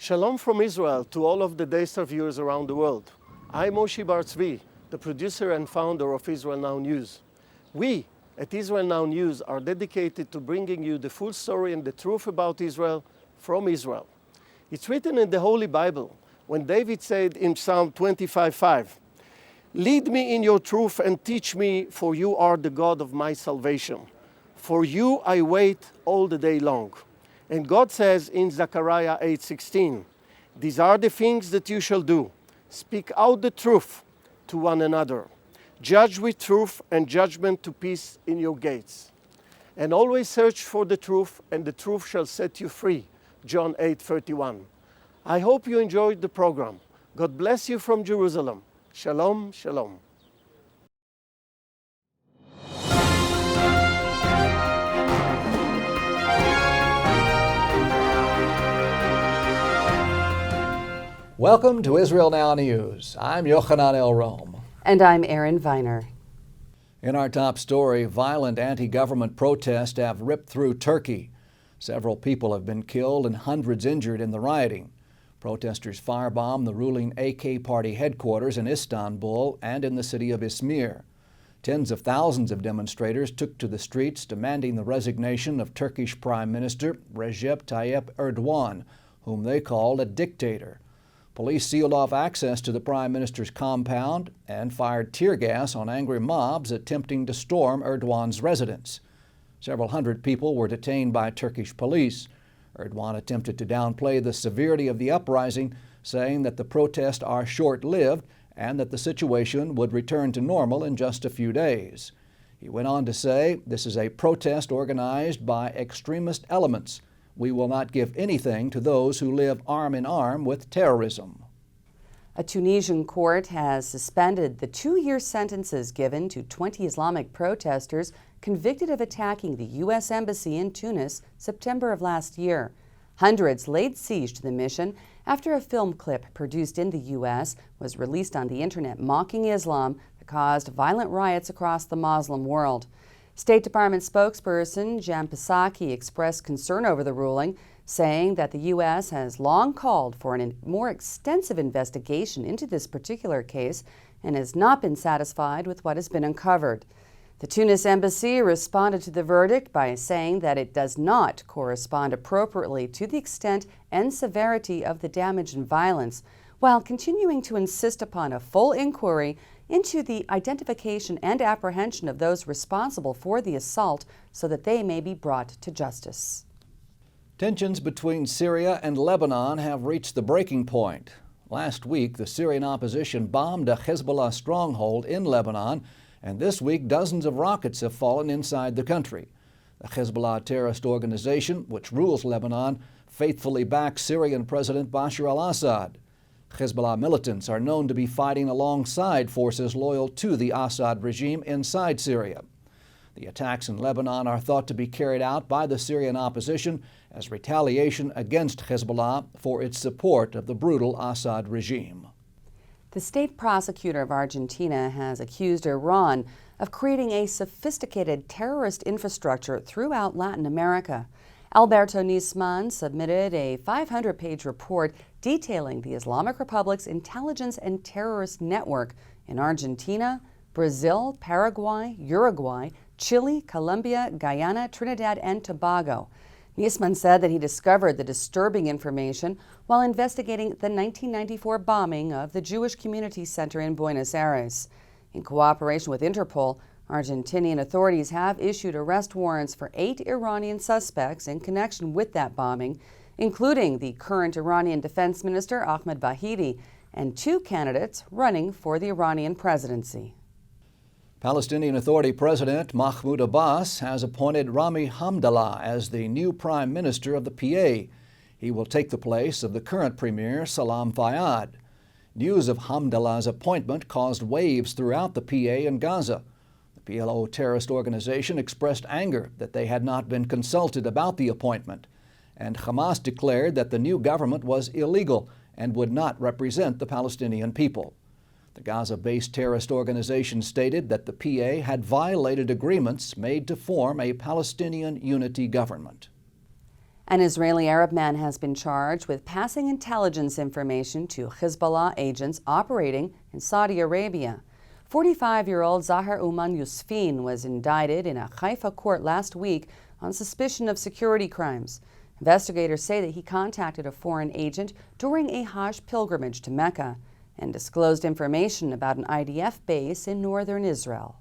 Shalom from Israel to all of the Daystar viewers around the world. I'm Moshe Bar Tzvi, the producer and founder of Israel Now News. We at Israel Now News are dedicated to bringing you the full story and the truth about Israel from Israel. It's written in the Holy Bible when David said in Psalm 25:5, "Lead me in your truth and teach me, for you are the God of my salvation. For you I wait all the day long." And God says in Zechariah 8:16, "These are the things that you shall do. Speak out the truth to one another. Judge with truth and judgment to peace in your gates. And always search for the truth, and the truth shall set you free." John 8:31. I hope you enjoyed the program. God bless you from Jerusalem. Shalom, shalom. Welcome to Israel Now News. I'm Yochanan El Rome. And I'm Erin Viner. In our top story, violent anti-government protests have ripped through Turkey. Several people have been killed and hundreds injured in the rioting. Protesters firebombed the ruling AK party headquarters in Istanbul and in the city of Izmir. Tens of thousands of demonstrators took to the streets demanding the resignation of Turkish Prime Minister Recep Tayyip Erdogan, whom they called a dictator. Police sealed off access to the Prime Minister's compound and fired tear gas on angry mobs attempting to storm Erdogan's residence. Several hundred people were detained by Turkish police. Erdogan attempted to downplay the severity of the uprising, saying that the protests are short-lived and that the situation would return to normal in just a few days. He went on to say, "This is a protest organized by extremist elements. We will not give anything to those who live arm in arm with terrorism." A Tunisian court has suspended the 2-year sentences given to 20 Islamic protesters convicted of attacking the U.S. Embassy in Tunis September of last year. Hundreds laid siege to the mission after a film clip produced in the U.S. was released on the internet mocking Islam that caused violent riots across the Muslim world. State Department spokesperson Jan Psaki expressed concern over the ruling, saying that the U.S. has long called for a more extensive investigation into this particular case and has not been satisfied with what has been uncovered. The Tunis embassy responded to the verdict by saying that it does not correspond appropriately to the extent and severity of the damage and violence, while continuing to insist upon a full inquiry into the identification and apprehension of those responsible for the assault so that they may be brought to justice. Tensions between Syria and Lebanon have reached the breaking point. Last week, the Syrian opposition bombed a Hezbollah stronghold in Lebanon, and this week dozens of rockets have fallen inside the country. The Hezbollah terrorist organization, which rules Lebanon, faithfully backs Syrian President Bashar al-Assad. Hezbollah militants are known to be fighting alongside forces loyal to the Assad regime inside Syria. The attacks in Lebanon are thought to be carried out by the Syrian opposition as retaliation against Hezbollah for its support of the brutal Assad regime. The state prosecutor of Argentina has accused Iran of creating a sophisticated terrorist infrastructure throughout Latin America. Alberto Nisman submitted a 500-page report detailing the Islamic Republic's intelligence and terrorist network in Argentina, Brazil, Paraguay, Uruguay, Chile, Colombia, Guyana, Trinidad, and Tobago. Nisman said that he discovered the disturbing information while investigating the 1994 bombing of the Jewish Community Center in Buenos Aires. In cooperation with Interpol, Argentinian authorities have issued arrest warrants for 8 Iranian suspects in connection with that bombing, including the current Iranian Defense Minister Ahmed Vahidi and 2 candidates running for the Iranian presidency. Palestinian Authority President Mahmoud Abbas has appointed Rami Hamdallah as the new Prime Minister of the PA. He will take the place of the current Premier Salam Fayyad. News of Hamdallah's appointment caused waves throughout the PA and Gaza. The PLO terrorist organization expressed anger that they had not been consulted about the appointment, and Hamas declared that the new government was illegal and would not represent the Palestinian people. The Gaza-based terrorist organization stated that the PA had violated agreements made to form a Palestinian unity government. An Israeli Arab man has been charged with passing intelligence information to Hezbollah agents operating in Saudi Arabia. 45-year-old Zahar Uman Yusfin was indicted in a Haifa court last week on suspicion of security crimes. Investigators say that he contacted a foreign agent during a Hajj pilgrimage to Mecca and disclosed information about an IDF base in northern Israel.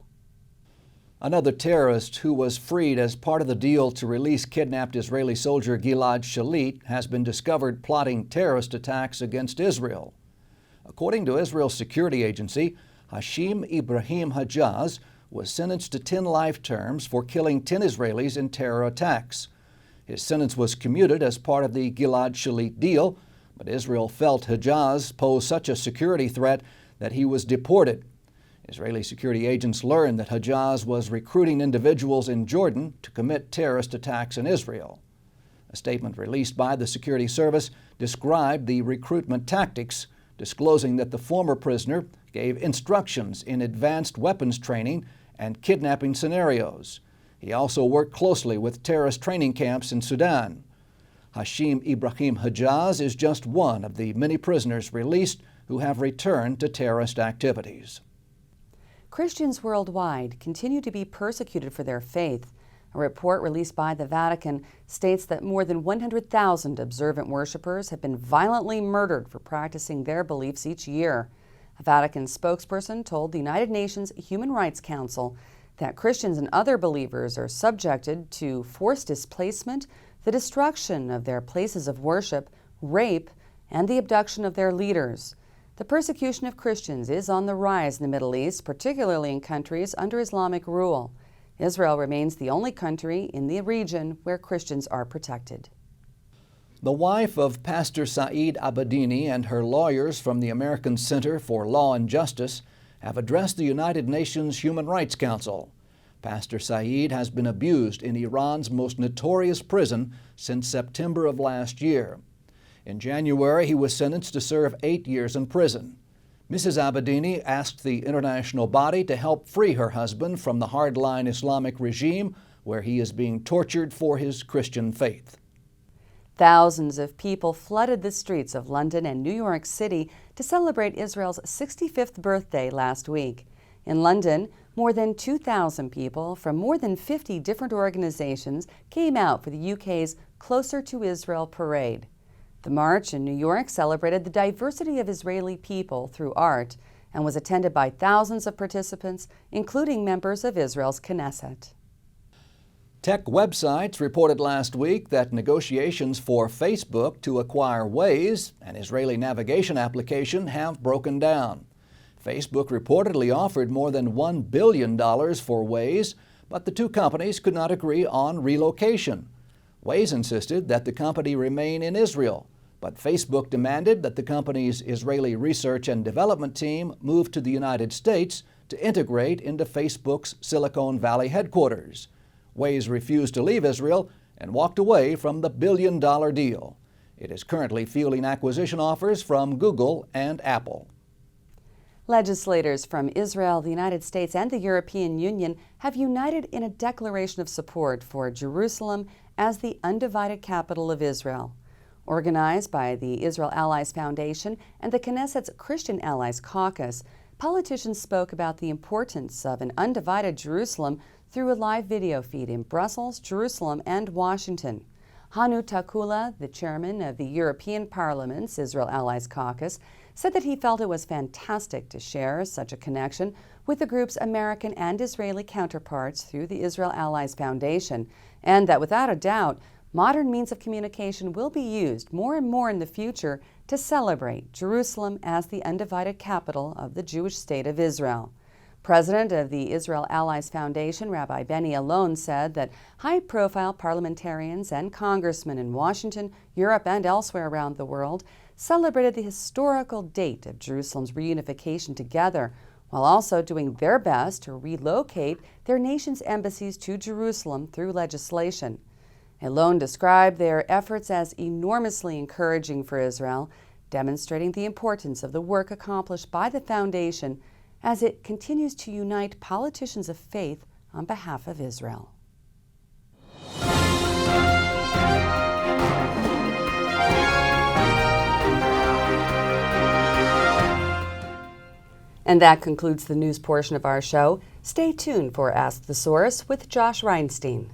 Another terrorist who was freed as part of the deal to release kidnapped Israeli soldier Gilad Shalit has been discovered plotting terrorist attacks against Israel. According to Israel's security agency, Hashim Ibrahim Hajaz was sentenced to 10 life terms for killing 10 Israelis in terror attacks. His sentence was commuted as part of the Gilad Shalit deal, but Israel felt Hajaz posed such a security threat that he was deported. Israeli security agents learned that Hajaz was recruiting individuals in Jordan to commit terrorist attacks in Israel. A statement released by the security service described the recruitment tactics, disclosing that the former prisoner gave instructions in advanced weapons training and kidnapping scenarios. He also worked closely with terrorist training camps in Sudan. Hashim Ibrahim Hajaz is just one of the many prisoners released who have returned to terrorist activities. Christians worldwide continue to be persecuted for their faith. A report released by the Vatican states that more than 100,000 observant worshipers have been violently murdered for practicing their beliefs each year. A Vatican spokesperson told the United Nations Human Rights Council that Christians and other believers are subjected to forced displacement, the destruction of their places of worship, rape, and the abduction of their leaders. The persecution of Christians is on the rise in the Middle East, particularly in countries under Islamic rule. Israel remains the only country in the region where Christians are protected. The wife of Pastor Saeed Abedini and her lawyers from the American Center for Law and Justice have addressed the United Nations Human Rights Council. Pastor Saeed has been abused in Iran's most notorious prison since September of last year. In January, he was sentenced to serve 8 years in prison. Mrs. Abedini asked the international body to help free her husband from the hardline Islamic regime where he is being tortured for his Christian faith. Thousands of people flooded the streets of London and New York City to celebrate Israel's 65th birthday last week. In London, more than 2,000 people from more than 50 different organizations came out for the UK's Closer to Israel parade. The march in New York celebrated the diversity of Israeli people through art and was attended by thousands of participants, including members of Israel's Knesset. Tech websites reported last week that negotiations for Facebook to acquire Waze, an Israeli navigation application, have broken down. Facebook reportedly offered more than $1 billion for Waze, but the two companies could not agree on relocation. Waze insisted that the company remain in Israel, but Facebook demanded that the company's Israeli research and development team move to the United States to integrate into Facebook's Silicon Valley headquarters. Waze refused to leave Israel and walked away from the billion-dollar deal. It is currently fielding acquisition offers from Google and Apple. Legislators from Israel, the United States, and the European Union have united in a declaration of support for Jerusalem as the undivided capital of Israel. Organized by the Israel Allies Foundation and the Knesset's Christian Allies Caucus, politicians spoke about the importance of an undivided Jerusalem through a live video feed in Brussels, Jerusalem, and Washington. Hanu Takula, the chairman of the European Parliament's Israel Allies Caucus, said that he felt it was fantastic to share such a connection with the group's American and Israeli counterparts through the Israel Allies Foundation, and that without a doubt, modern means of communication will be used more and more in the future to celebrate Jerusalem as the undivided capital of the Jewish state of Israel. President of the Israel Allies Foundation, Rabbi Benny Alon, said that high-profile parliamentarians and congressmen in Washington, Europe, and elsewhere around the world celebrated the historical date of Jerusalem's reunification together, while also doing their best to relocate their nation's embassies to Jerusalem through legislation. Alon described their efforts as enormously encouraging for Israel, demonstrating the importance of the work accomplished by the foundation as it continues to unite politicians of faith on behalf of Israel. And that concludes the news portion of our show. Stay tuned for Ask the Source with Josh Reinstein.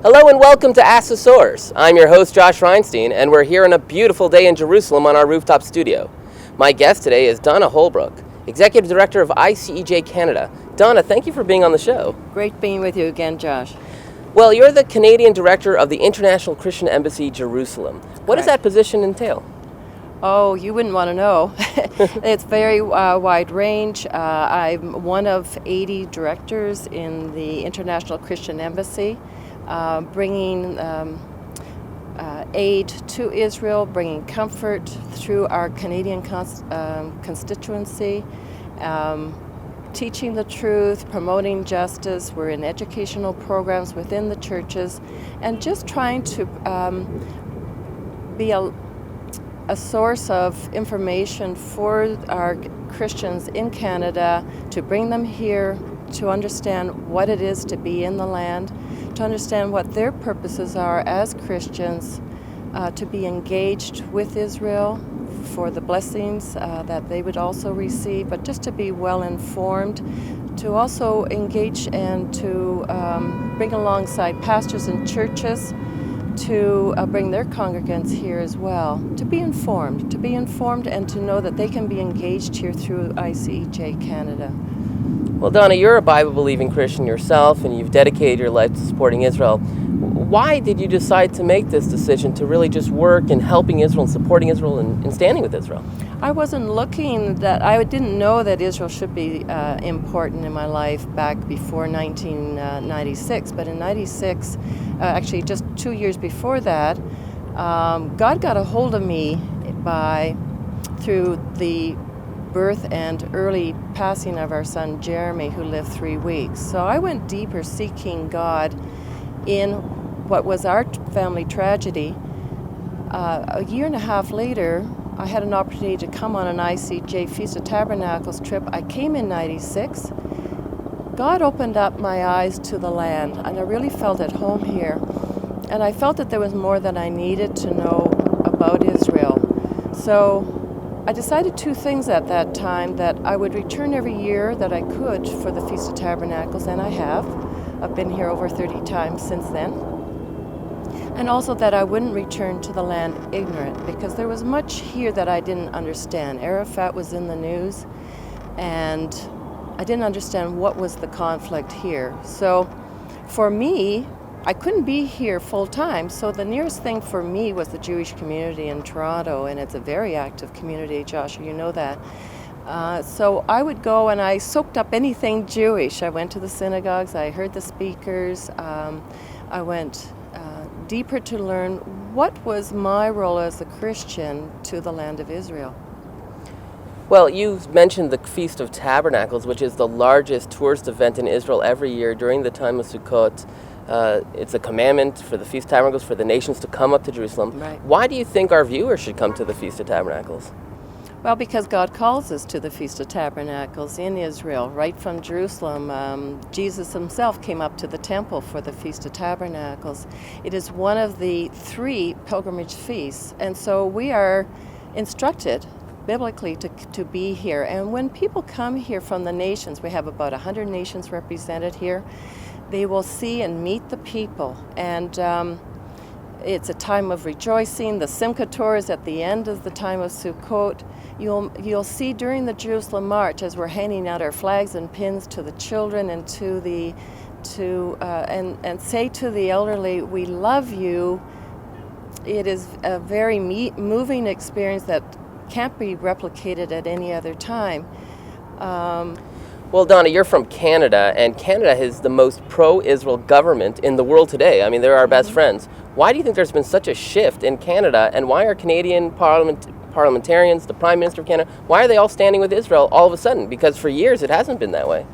Hello and welcome to Ask the Source. I'm your host Josh Reinstein, and we're here on a beautiful day in Jerusalem on our rooftop studio. My guest today is Donna Holbrook, Executive Director of ICEJ Canada. Donna, thank you for being on the show. Great being with you again, Josh. Well, you're the Canadian Director of the International Christian Embassy, Jerusalem. What does that position entail? Oh, you wouldn't want to know. It's very wide range. I'm one of 80 directors in the International Christian Embassy, bringing aid to Israel, bringing comfort through our Canadian constituency, teaching the truth, promoting justice. We're in educational programs within the churches, and just trying to be a source of information for our Christians in Canada, to bring them here to understand what it is to be in the land, to understand what their purposes are as Christians, to be engaged with Israel for the blessings that they would also receive, but just to be well informed, to also engage and to bring alongside pastors and churches to bring their congregants here as well, to be informed and to know that they can be engaged here through ICEJ Canada. Well, Donna, you're a Bible-believing Christian yourself, and you've dedicated your life to supporting Israel. Why did you decide to make this decision to really just work in helping Israel and supporting Israel and standing with Israel? I wasn't I didn't know that Israel should be important in my life back before 1996, but in 96, actually just 2 years before that, God got a hold of me through the birth and early passing of our son Jeremy, who lived 3 weeks. So I went deeper seeking God in what was our family tragedy. A year and a half later, I had an opportunity to come on an ICJ Feast of Tabernacles trip. I came in 96. God opened up my eyes to the land, and I really felt at home here. And I felt that there was more that I needed to know about Israel. So I decided 2 things at that time: that I would return every year that I could for the Feast of Tabernacles, and I have. I've been here over 30 times since then. And also that I wouldn't return to the land ignorant, because there was much here that I didn't understand. Arafat was in the news, and I didn't understand what was the conflict here. So for me, I couldn't be here full time, so the nearest thing for me was the Jewish community in Toronto, and it's a very active community, Josh, you know that. So I would go and I soaked up anything Jewish. I went to the synagogues, I heard the speakers, I went deeper to learn what was my role as a Christian to the land of Israel. Well, you mentioned the Feast of Tabernacles, which is the largest tourist event in Israel every year during the time of Sukkot. It's a commandment for the Feast of Tabernacles for the nations to come up to Jerusalem. Right. Why do you think our viewers should come to the Feast of Tabernacles? Well, because God calls us to the Feast of Tabernacles in Israel, right from Jerusalem. Jesus himself came up to the temple for the Feast of Tabernacles. It is one of the 3 pilgrimage feasts, and so we are instructed biblically to be here. And when people come here from the nations, we have about 100 nations represented here, they will see and meet the people, and it's a time of rejoicing. The Simchat Torah is at the end of the time of Sukkot. You'll see during the Jerusalem March, as we're handing out our flags and pins to the children and and say to the elderly, "We love you." It is a very moving experience that can't be replicated at any other time. Well, Donna, you're from Canada, and Canada is the most pro-Israel government in the world today. I mean, they're our best friends. Why do you think there's been such a shift in Canada, and why are Canadian parliamentarians, the Prime Minister of Canada, why are they all standing with Israel all of a sudden? Because for years it hasn't been that way.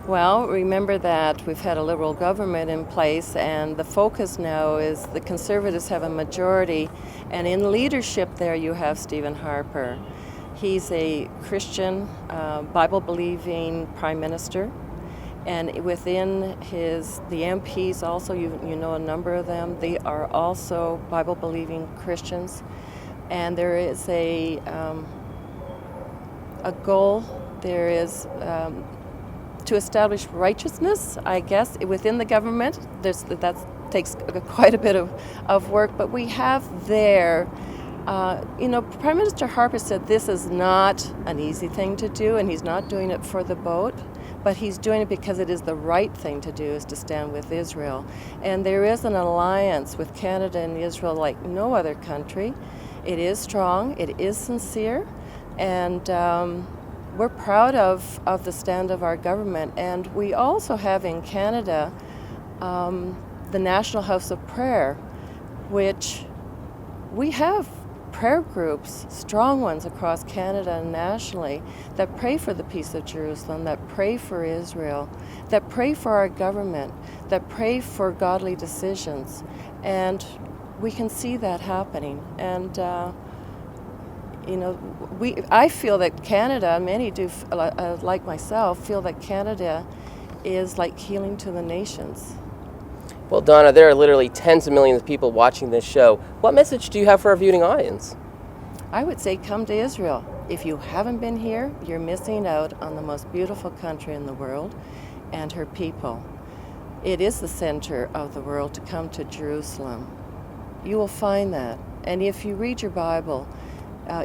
Well, remember that we've had a Liberal government in place, and the focus now is the Conservatives have a majority, and in leadership there you have Stephen Harper. He's a Christian, Bible-believing Prime Minister. And within the MPs also, you know a number of them, they are also Bible-believing Christians. And there is a goal, there is to establish righteousness, I guess, within the government. That takes quite a bit of work, but we have there, Prime Minister Harper said this is not an easy thing to do, and he's not doing it for the vote, but he's doing it because it is the right thing to do, is to stand with Israel. And there is an alliance with Canada and Israel like no other country. It is strong, it is sincere, and we're proud of the stand of our government. And we also have in Canada the National House of Prayer, which we have prayer groups, strong ones across Canada and nationally, that pray for the peace of Jerusalem, that pray for Israel, that pray for our government, that pray for godly decisions. And we can see that happening. And I feel that Canada, many do, like myself, feel that Canada is like healing to the nations. Well, Donna, there are literally tens of millions of people watching this show. What message do you have for our viewing audience? I would say come to Israel. If you haven't been here, you're missing out on the most beautiful country in the world and her people. It is the center of the world to come to Jerusalem. You will find that. And if you read your Bible,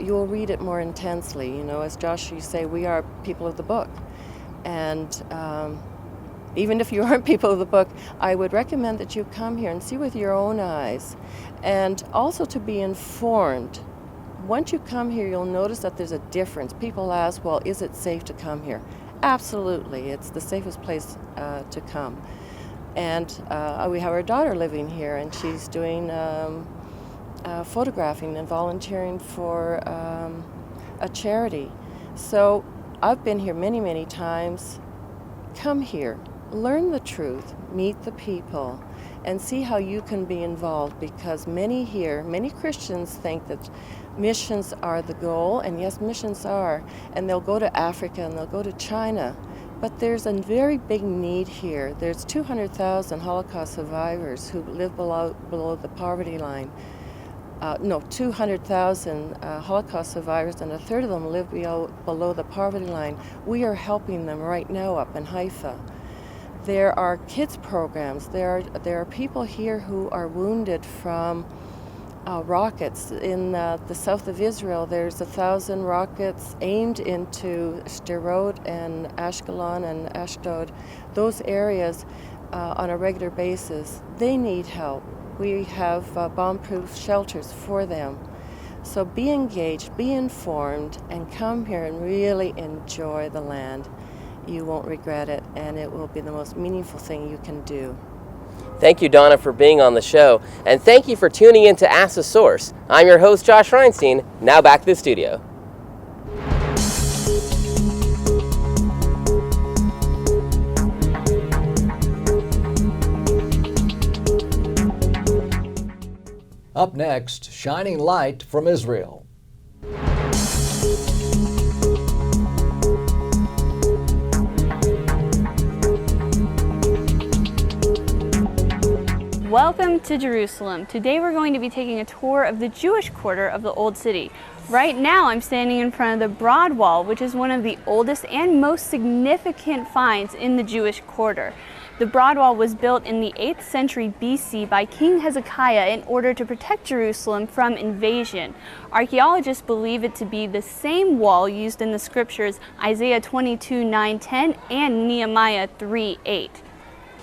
you will read it more intensely. As Josh, you say, we are people of the book. And even if you aren't people of the book, I would recommend that you come here and see with your own eyes, and also to be informed. Once you come here, you'll notice that there's a difference. People ask, well, is it safe to come here? Absolutely, it's the safest place to come. And we have our daughter living here, and she's doing photographing and volunteering for a charity. So I've been here many, many times. Come here. Learn the truth, meet the people, and see how you can be involved, because many Christians think that missions are the goal, and yes, missions are, and they'll go to Africa and they'll go to China, but there's a very big need here. There's 200,000 Holocaust survivors who live below the poverty line. 200,000 Holocaust survivors, and a third of them live below the poverty line. We are helping them right now up in Haifa. There are kids programs. There are people here who are wounded from rockets. In the south of Israel, there's 1,000 rockets aimed into Sderot and Ashkelon and Ashdod, those areas on a regular basis. They need help. We have bomb-proof shelters for them. So be engaged, be informed, and come here and really enjoy the land. You won't regret it, and it will be the most meaningful thing you can do. Thank you, Donna, for being on the show, and thank you for tuning in to Ask the Source. I'm your host, Josh Reinstein. Now back to the studio. Up next, shining light from Israel. Welcome to Jerusalem. Today we're going to be taking a tour of the Jewish quarter of the Old City. Right now I'm standing in front of the Broad Wall, which is one of the oldest and most significant finds in the Jewish quarter. The Broad Wall was built in the 8th century BC by King Hezekiah in order to protect Jerusalem from invasion. Archaeologists believe it to be the same wall used in the scriptures Isaiah 22:9-10 and Nehemiah 3:8.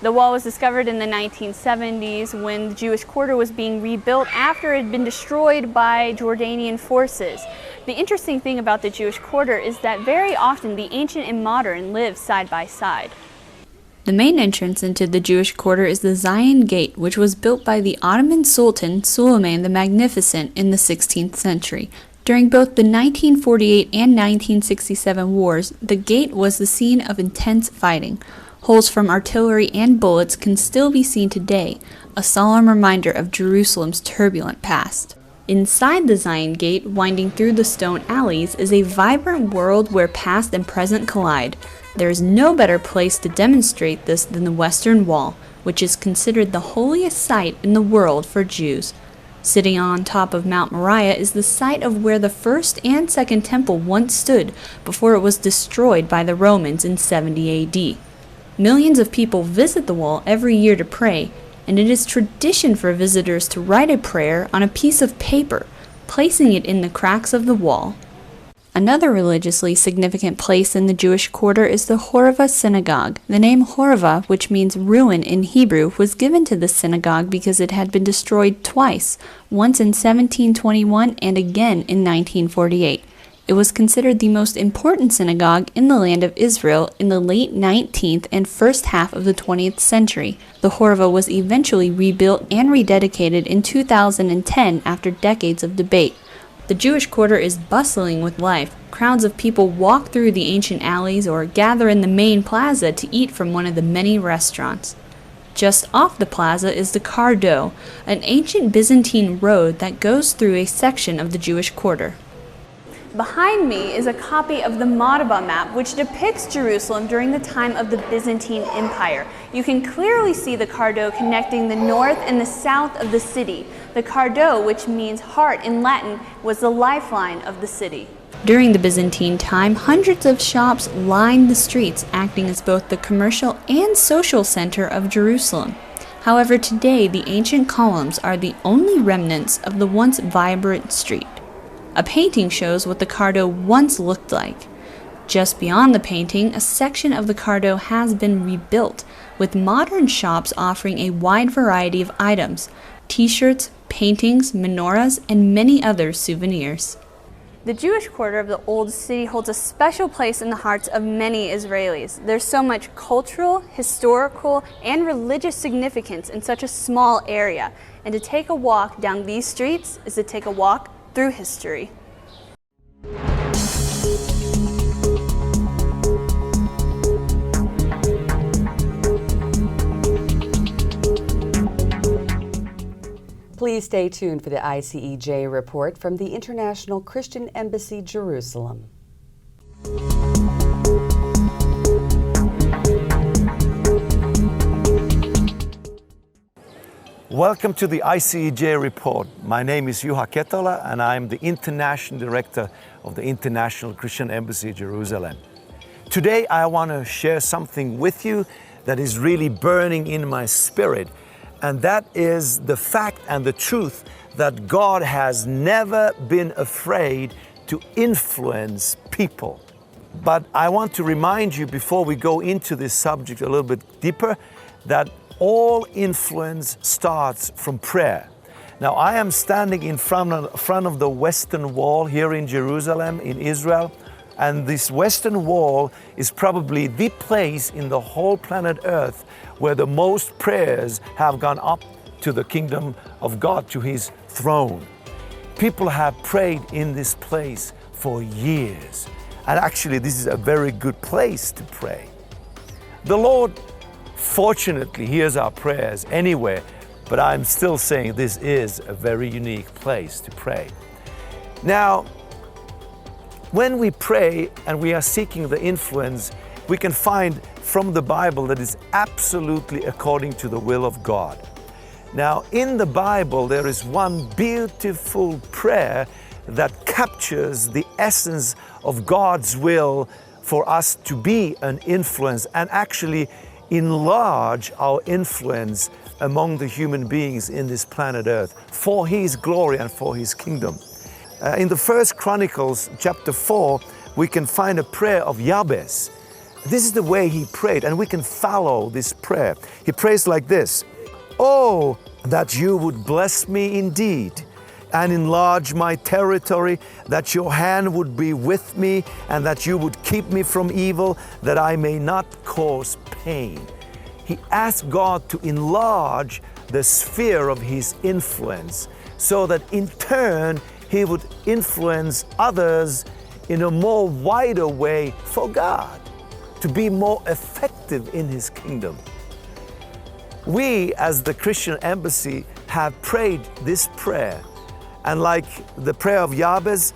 The wall was discovered in the 1970s when the Jewish quarter was being rebuilt after it had been destroyed by Jordanian forces. The interesting thing about the Jewish quarter is that very often the ancient and modern live side by side. The main entrance into the Jewish quarter is the Zion Gate, which was built by the Ottoman Sultan Suleiman the Magnificent in the 16th century. During both the 1948 and 1967 wars, the gate was the scene of intense fighting. Holes from artillery and bullets can still be seen today, a solemn reminder of Jerusalem's turbulent past. Inside the Zion Gate, winding through the stone alleys, is a vibrant world where past and present collide. There is no better place to demonstrate this than the Western Wall, which is considered the holiest site in the world for Jews. Sitting on top of Mount Moriah is the site of where the first and second temple once stood before it was destroyed by the Romans in 70 AD. Millions of people visit the wall every year to pray, and it is tradition for visitors to write a prayer on a piece of paper, placing it in the cracks of the wall. Another religiously significant place in the Jewish quarter is the Horava Synagogue. The name Horava, which means ruin in Hebrew, was given to the synagogue because it had been destroyed twice, once in 1721 and again in 1948. It was considered the most important synagogue in the land of Israel in the late 19th and first half of the 20th century. The Horava was eventually rebuilt and rededicated in 2010 after decades of debate. The Jewish quarter is bustling with life. Crowds of people walk through the ancient alleys or gather in the main plaza to eat from one of the many restaurants. Just off the plaza is the Cardo, an ancient Byzantine road that goes through a section of the Jewish quarter. Behind me is a copy of the Madaba map, which depicts Jerusalem during the time of the Byzantine Empire. You can clearly see the Cardo connecting the north and the south of the city. The Cardo, which means heart in Latin, was the lifeline of the city. During the Byzantine time, hundreds of shops lined the streets, acting as both the commercial and social center of Jerusalem. However, today the ancient columns are the only remnants of the once vibrant street. A painting shows what the Cardo once looked like. Just beyond the painting, a section of the Cardo has been rebuilt, with modern shops offering a wide variety of items: t-shirts, paintings, menorahs, and many other souvenirs. The Jewish quarter of the Old City holds a special place in the hearts of many Israelis. There's so much cultural, historical, and religious significance in such a small area, and to take a walk down these streets is to take a walk through history. Please stay tuned for the ICEJ report from the International Christian Embassy, Jerusalem. Welcome to the ICEJ report. My name is Juha Ketola and I'm the International Director of the International Christian Embassy, Jerusalem. Today I want to share something with you that is really burning in my spirit, and that is the fact and the truth that God has never been afraid to influence people. But I want to remind you, before we go into this subject a little bit deeper, that all influence starts from prayer. Now, I am standing in front of the Western Wall here in Jerusalem, in Israel, and this Western Wall is probably the place in the whole planet Earth where the most prayers have gone up to the kingdom of God, to His throne. People have prayed in this place for years, and actually this is a very good place to pray. The Lord fortunately hears our prayers anywhere, but I'm still saying this is a very unique place to pray. Now, when we pray and we are seeking the influence, we can find from the Bible that is absolutely according to the will of God. Now, in the Bible, there is one beautiful prayer that captures the essence of God's will for us to be an influence and actually enlarge our influence among the human beings in this planet Earth for His glory and for His kingdom. In the First Chronicles chapter 4, we can find a prayer of Jabez. This is the way he prayed, and we can follow this prayer. He prays like this: "Oh, that you would bless me indeed and enlarge my territory, that your hand would be with me and that you would keep me from evil, that I may not cause pain." He asked God to enlarge the sphere of his influence so that in turn he would influence others in a more wider way for God, to be more effective in His kingdom. We, as the Christian Embassy, have prayed this prayer, And like the prayer of Jabez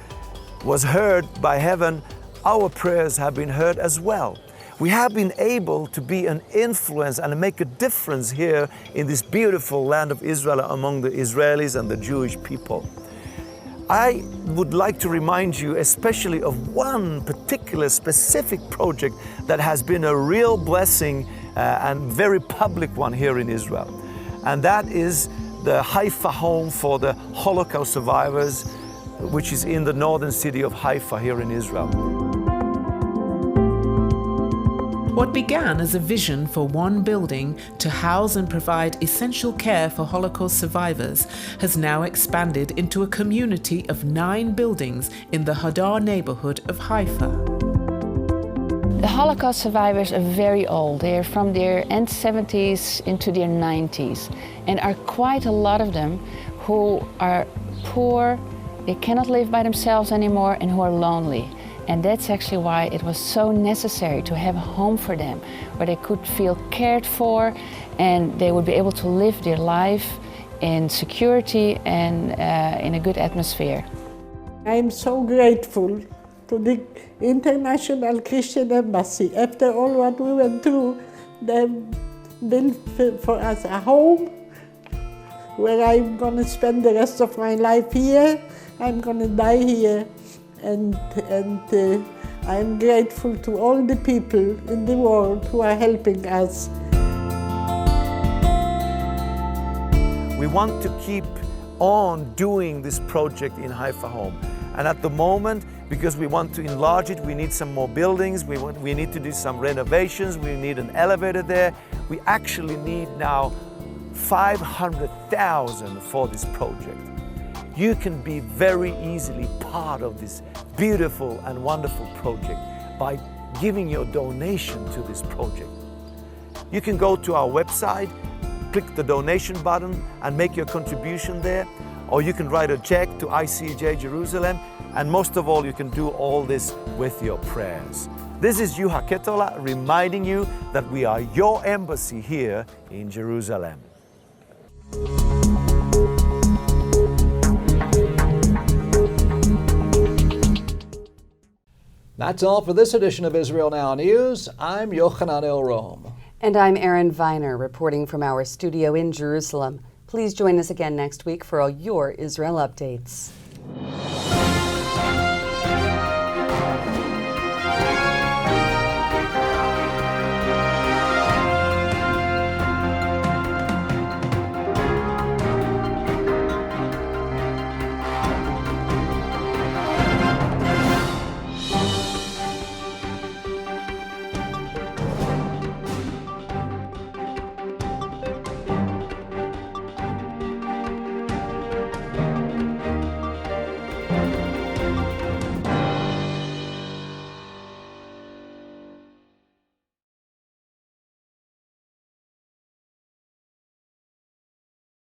was heard by heaven, our prayers have been heard as well. We have been able to be an influence and make a difference here in this beautiful land of Israel among the Israelis and the Jewish people. I would like to remind you especially of one particular specific project that has been a real blessing and very public one here in Israel. And that is the Haifa Home for the Holocaust survivors, which is in the northern city of Haifa here in Israel. What began as a vision for one building to house and provide essential care for Holocaust survivors has now expanded into a community of 9 buildings in the Hadar neighborhood of Haifa. The Holocaust survivors are very old. They are from their end 70s into their 90s, and are quite a lot of them who are poor, they cannot live by themselves anymore, and who are lonely. And that's actually why it was so necessary to have a home for them, where they could feel cared for and they would be able to live their life in security and in a good atmosphere. I'm so grateful to the International Christian Embassy. After all what we went through, they built for us a home where I'm going to spend the rest of my life here. I'm going to die here. And I'm grateful to all the people in the world who are helping us. We want to keep on doing this project in Haifa Home. And at the moment, because we want to enlarge it, we need some more buildings, we need to do some renovations, we need an elevator there. We actually need now 500,000 for this project. You can be very easily part of this beautiful and wonderful project by giving your donation to this project. You can go to our website, click the donation button and make your contribution there, or you can write a check to ICEJ Jerusalem, and most of all, you can do all this with your prayers. This is Juha Ketola reminding you that we are your embassy here in Jerusalem. That's all for this edition of Israel Now News. I'm Yochanan El-Rom. And I'm Erin Viner, reporting from our studio in Jerusalem. Please join us again next week for all your Israel updates.